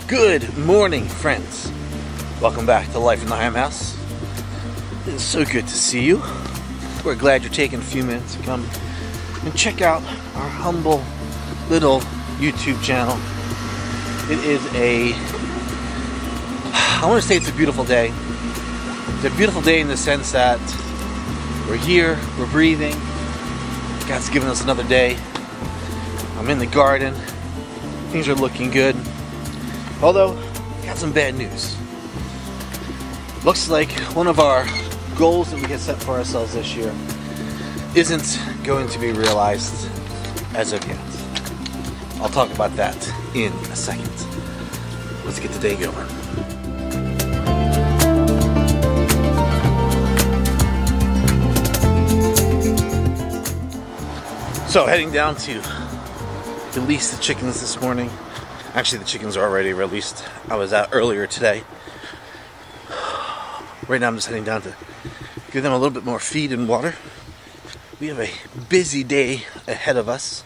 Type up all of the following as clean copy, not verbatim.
Good morning, friends. Welcome back to Life in the Higham House. It is so good to see you. We're glad you're taking a few minutes to come and check out our humble little YouTube channel. It is I want to say it's a beautiful day. It's a beautiful day in the sense that we're here, we're breathing. God's given us another day. I'm in the garden. Things are looking good. Although, got some bad news. Looks like one of our goals that we had set for ourselves this year isn't going to be realized as of yet. I'll talk about that in a second. Let's get the day going. So, heading down to release the chickens this morning. Actually, the chickens are already released. I was out earlier today. Right now I'm just heading down to give them a little bit more feed and water. We have a busy day ahead of us.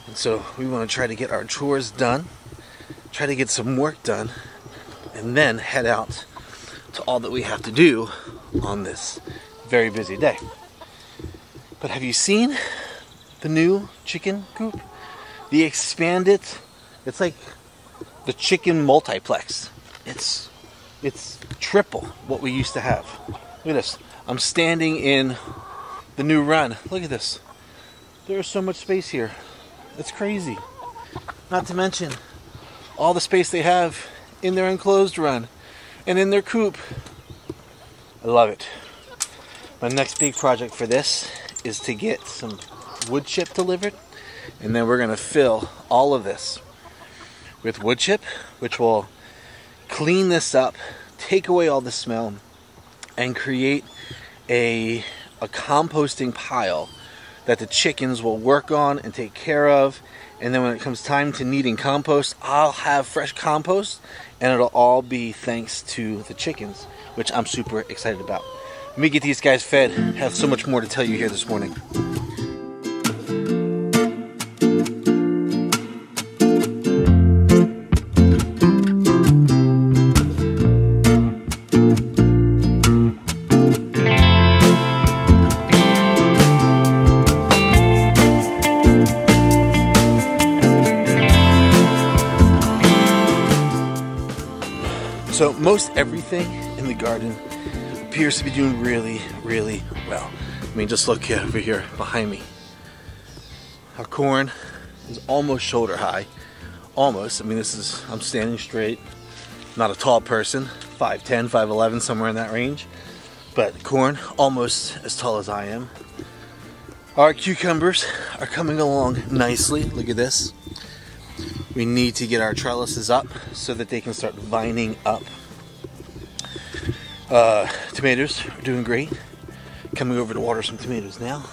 And so we want to try to get our chores done. Try to get some work done. And then head out to all that we have to do on this very busy day. But have you seen the new chicken coop? The expanded, it's like the chicken multiplex. It's triple what we used to have. Look at this. I'm standing in the new run. Look at this. There's so much space here. It's crazy. Not to mention all the space they have in their enclosed run and in their coop. I love it. My next big project for this is to get some wood chip delivered. And then we're going to fill all of this with wood chip, which will clean this up, take away all the smell, and create a composting pile that the chickens will work on and take care of. And then when it comes time to needing compost, I'll have fresh compost, and it'll all be thanks to the chickens, which I'm super excited about. Let me get these guys fed. I have so much more to tell you here this morning. So most everything in the garden appears to be doing really, really well. I mean, just look over here behind me. Our corn is almost shoulder high. Almost. I mean, I'm standing straight. Not a tall person. 5'10", 5'11", somewhere in that range. But corn, almost as tall as I am. Our cucumbers are coming along nicely. Look at this. We need to get our trellises up so that they can start vining up. Tomatoes are doing great. Coming over to water some tomatoes now.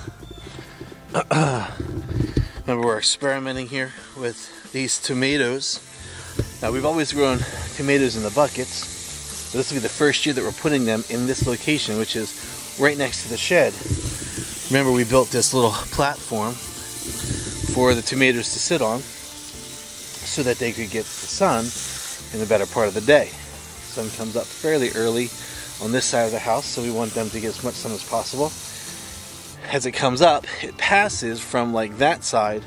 Remember, we're experimenting here with these tomatoes. Now, we've always grown tomatoes in the buckets, but this will be the first year that we're putting them in this location, which is right next to the shed. Remember, we built this little platform for the tomatoes to sit on, so that they could get the sun in the better part of the day. The sun comes up fairly early on this side of the house, so we want them to get as much sun as possible. As it comes up, it passes from like that side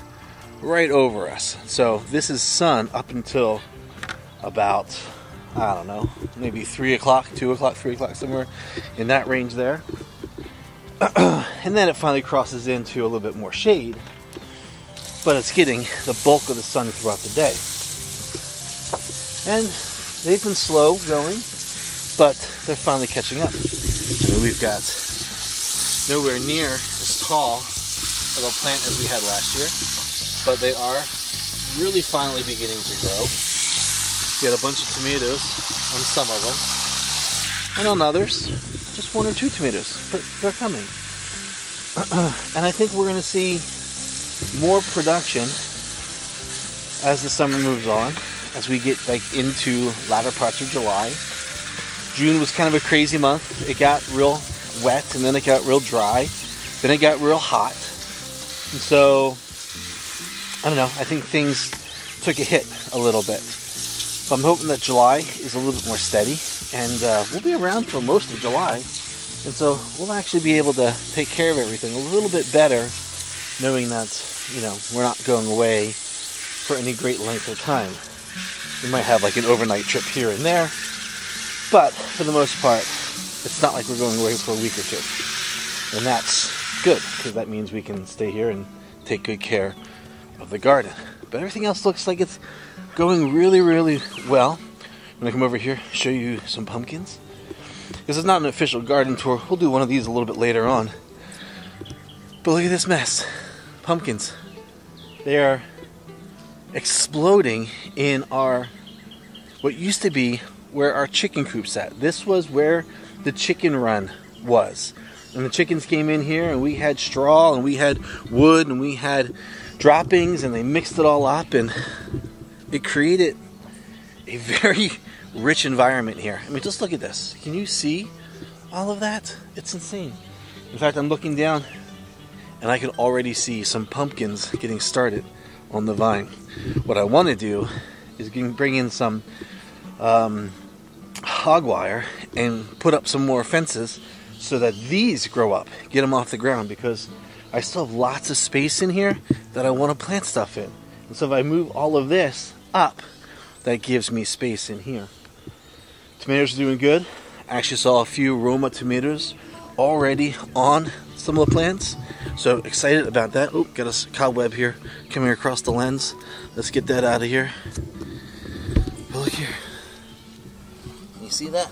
right over us. So this is sun up until about, I don't know, maybe 3 o'clock, 2 o'clock, 3 o'clock, somewhere in that range there. And then it finally crosses into a little bit more shade. But it's getting the bulk of the sun throughout the day. And they've been slow going, but they're finally catching up. I mean, we've got nowhere near as tall of a plant as we had last year, but they are really finally beginning to grow. We had a bunch of tomatoes on some of them, and on others, just 1 or 2 tomatoes, but they're coming. And I think we're going to see more production as the summer moves on, as we get like into latter parts of July. June was kind of a crazy month. It got real wet, and then it got real dry, then it got real hot, and so I don't know, I think things took a hit a little bit. So I'm hoping that July is a little bit more steady, and we'll be around for most of July. And so we'll actually be able to take care of everything a little bit better, knowing that, you know, we're not going away for any great length of time. We might have like an overnight trip here and there, but for the most part, it's not like we're going away for a week or two. And that's good, because that means we can stay here and take good care of the garden. But everything else looks like it's going really, really well. I'm going to come over here, show you some pumpkins. This is not an official garden tour. We'll do one of these a little bit later on. But look at this mess. Pumpkins. They are exploding in our, what used to be where our chicken coop's at. This was where the chicken run was. And the chickens came in here, and we had straw, and we had wood, and we had droppings, and they mixed it all up, and it created a very rich environment here. I mean, just look at this. Can you see all of that? It's insane. In fact, I'm looking down, and I can already see some pumpkins getting started on the vine. What I want to do is bring in some hog wire and put up some more fences so that these grow up, get them off the ground, because I still have lots of space in here that I want to plant stuff in. And so if I move all of this up, that gives me space in here. Tomatoes are doing good. I actually saw a few Roma tomatoes already on some of the plants, so excited about that. Oh, got a cobweb here coming across the lens. Let's get that out of here. But look here. You see that?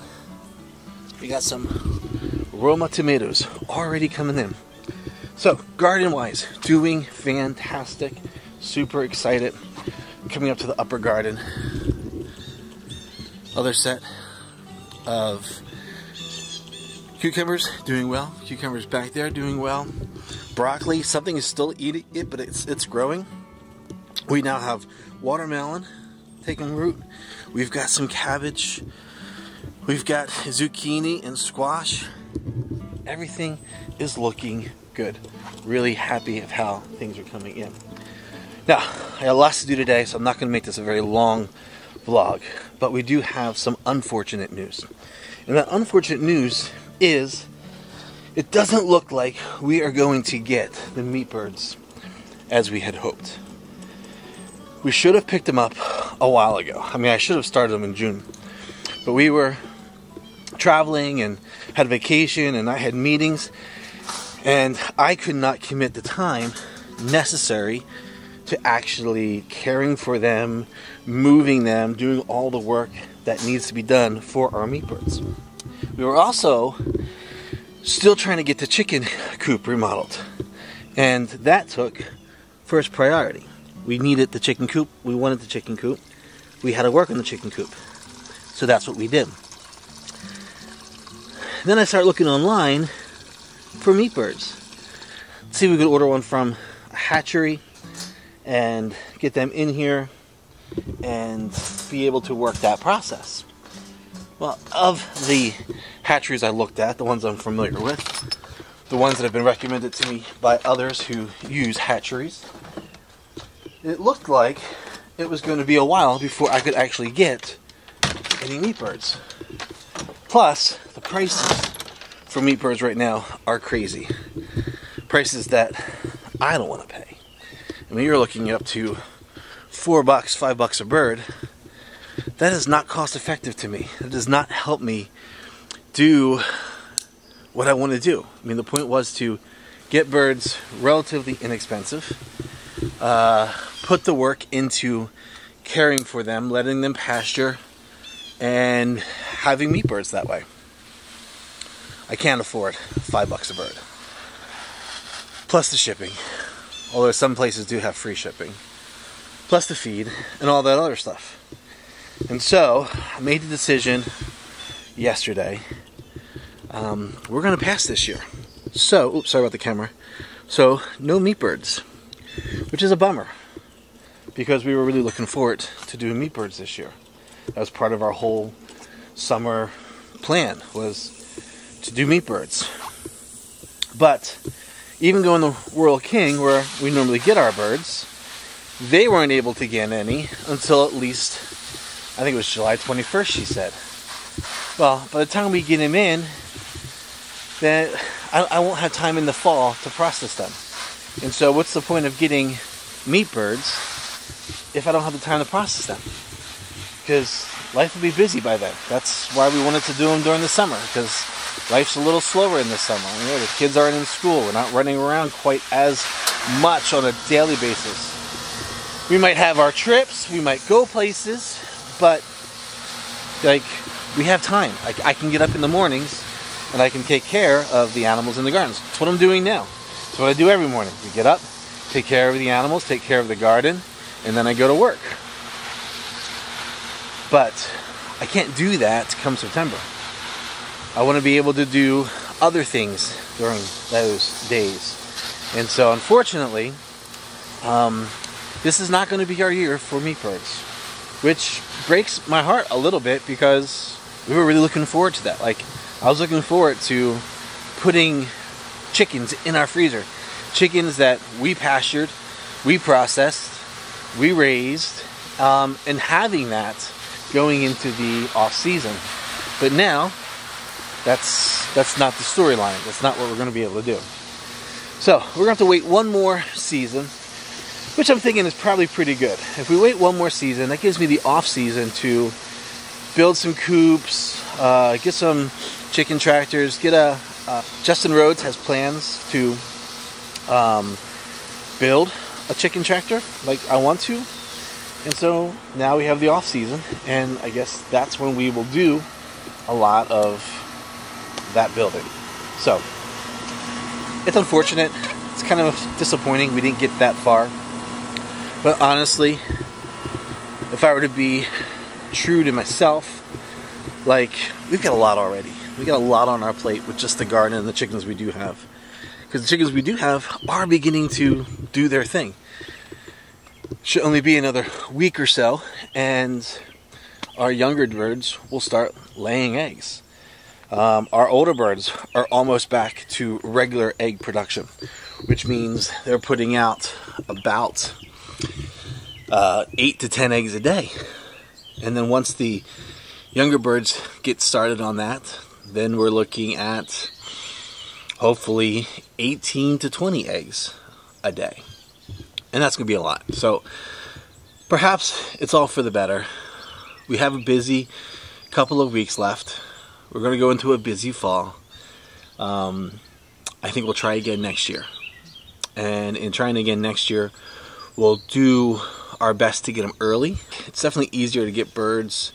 We got some Roma tomatoes already coming in. So, garden-wise, doing fantastic. Super excited. Coming up to the upper garden. Other set of cucumbers doing well. Cucumbers back there doing well. Broccoli, something is still eating it, but it's growing. We now have watermelon taking root. We've got some cabbage. We've got zucchini and squash. Everything is looking good. Really happy of how things are coming in. Now, I got lots to do today, so I'm not going to make this a very long vlog. But we do have some unfortunate news. And that unfortunate news is, it doesn't look like we are going to get the meat birds as we had hoped. We should have picked them up a while ago. I mean, I should have started them in June. But we were traveling and had vacation, and I had meetings, and I could not commit the time necessary to actually caring for them, moving them, doing all the work that needs to be done for our meat birds. We were also still trying to get the chicken coop remodeled, and that took first priority. We needed the chicken coop. We wanted the chicken coop. We had to work on the chicken coop. So that's what we did. Then I started looking online for meat birds. Let's see if we could order one from a hatchery and get them in here and be able to work that process. Well, of the hatcheries I looked at, the ones I'm familiar with, the ones that have been recommended to me by others who use hatcheries, it looked like it was going to be a while before I could actually get any meat birds. Plus, the prices for meat birds right now are crazy. Prices that I don't want to pay. I mean, you're looking up to $4, $5 a bird. That is not cost effective to me. It does not help me do what I want to do. I mean, the point was to get birds relatively inexpensive, put the work into caring for them, letting them pasture, and having meat birds that way. I can't afford $5 a bird. Plus the shipping, although some places do have free shipping. Plus the feed and all that other stuff. And so, I made the decision yesterday. We're going to pass this year. So, oops, sorry about the camera. So, no meat birds, which is a bummer, because we were really looking forward to doing meat birds this year. That was part of our whole summer plan, was to do meat birds. But even going to Rural King, where we normally get our birds, they weren't able to get any until at least I think it was July 21st, she said. Well, by the time we get them in, then I won't have time in the fall to process them. And so what's the point of getting meat birds if I don't have the time to process them? Because life will be busy by then. That's why we wanted to do them during the summer, because life's a little slower in the summer. You know, the kids aren't in school. We're not running around quite as much on a daily basis. We might have our trips, we might go places, but like, we have time. I can get up in the mornings and I can take care of the animals in the gardens. That's what I'm doing now. That's what I do every morning. We get up, take care of the animals, take care of the garden, and then I go to work. But I can't do that come September. I want to be able to do other things during those days. And so unfortunately, this is not going to be our year for meat birds, which breaks my heart a little bit because we were really looking forward to that. Like, I was looking forward to putting chickens in our freezer. Chickens that we pastured, we processed, we raised, and having that going into the off season. But now, that's not the storyline. That's not what we're going to be able to do. So we're going to have to wait one more season, which I'm thinking is probably pretty good. If we wait one more season, that gives me the off season to build some coops, get some chicken tractors, get a Justin Rhodes has plans to build a chicken tractor like I want to. And so now we have the off season, and I guess that's when we will do a lot of that building. So it's unfortunate. It's kind of disappointing we didn't get that far. But honestly, if I were to be true to myself, like, we've got a lot already. We got a lot on our plate with just the garden and the chickens we do have. Because the chickens we do have are beginning to do their thing. Should only be another week or so, and our younger birds will start laying eggs. Our older birds are almost back to regular egg production, which means they're putting out about 8 to 10 eggs a day. And then once the younger birds get started on that, then we're looking at hopefully 18 to 20 eggs a day. And that's going to be a lot. So perhaps it's all for the better. We have a busy couple of weeks left. We're going to go into a busy fall. I think we'll try again next year. And in trying again next year, we'll do our best to get them early. It's definitely easier to get birds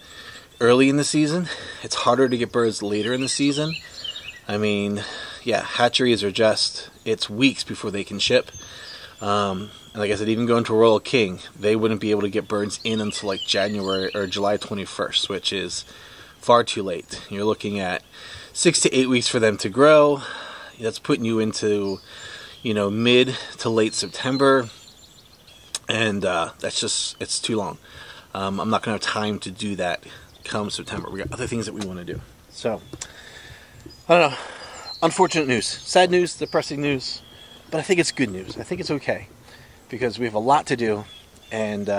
early in the season. It's harder to get birds later in the season. I mean, yeah, hatcheries are just, it's weeks before they can ship. And like I said, even going to Royal King, they wouldn't be able to get birds in until like January or July 21st, which is far too late. You're looking at 6 to 8 weeks for them to grow. That's putting you into, you know, mid to late September. And that's just, it's too long. I'm not going to have time to do that come September. We got other things that we want to do. So, I don't know. Unfortunate news. Sad news, depressing news. But I think it's good news. I think it's okay. Because we have a lot to do. And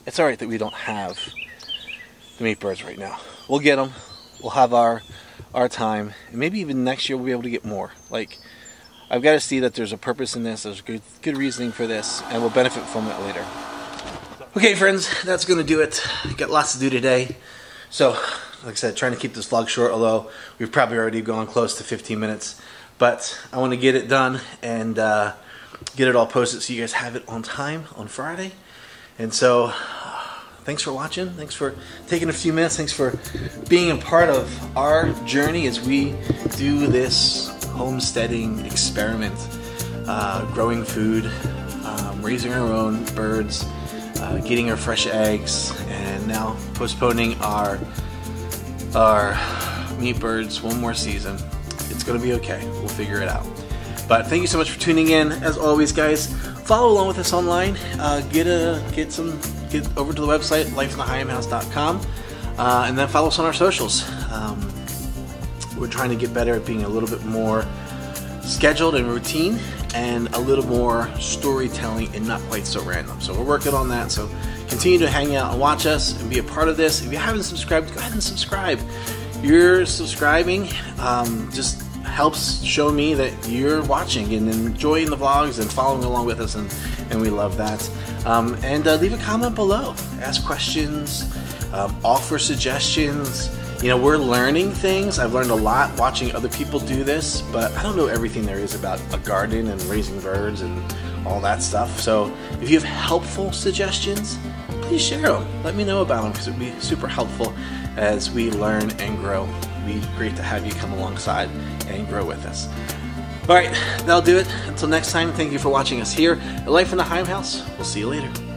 it's alright that we don't have the meat birds right now. We'll get them. We'll have our time. And maybe even next year we'll be able to get more. Like, I've got to see that there's a purpose in this. There's good reasoning for this. And we'll benefit from it later. Okay, friends. That's going to do it. Got lots to do today. So, like I said, trying to keep this vlog short. Although we've probably already gone close to 15 minutes. But I want to get it done and get it all posted so you guys have it on time on Friday. And so, thanks for watching. Thanks for taking a few minutes. Thanks for being a part of our journey as we do this homesteading experiment. Growing food, raising our own birds, getting our fresh eggs, and now postponing our meat birds one more season. It's going to be okay. We'll figure it out. But thank you so much for tuning in. As always, guys, follow along with us online. Get over to the website, lifeinthehigham.com, and then follow us on our socials. We're trying to get better at being a little bit more scheduled and routine, and a little more storytelling and not quite so random. So we're working on that. So continue to hang out and watch us and be a part of this. If you haven't subscribed, go ahead and subscribe. Your subscribing just helps show me that you're watching and enjoying the vlogs and following along with us, and we love that. And leave a comment below. Ask questions, offer suggestions. You know, we're learning things. I've learned a lot watching other people do this, but I don't know everything there is about a garden and raising birds and all that stuff. So if you have helpful suggestions, please share them. Let me know about them, because it would be super helpful as we learn and grow. It'd be great to have you come alongside and grow with us. All right, that'll do it. Until next time, thank you for watching us here at Life in the Higham House. We'll see you later.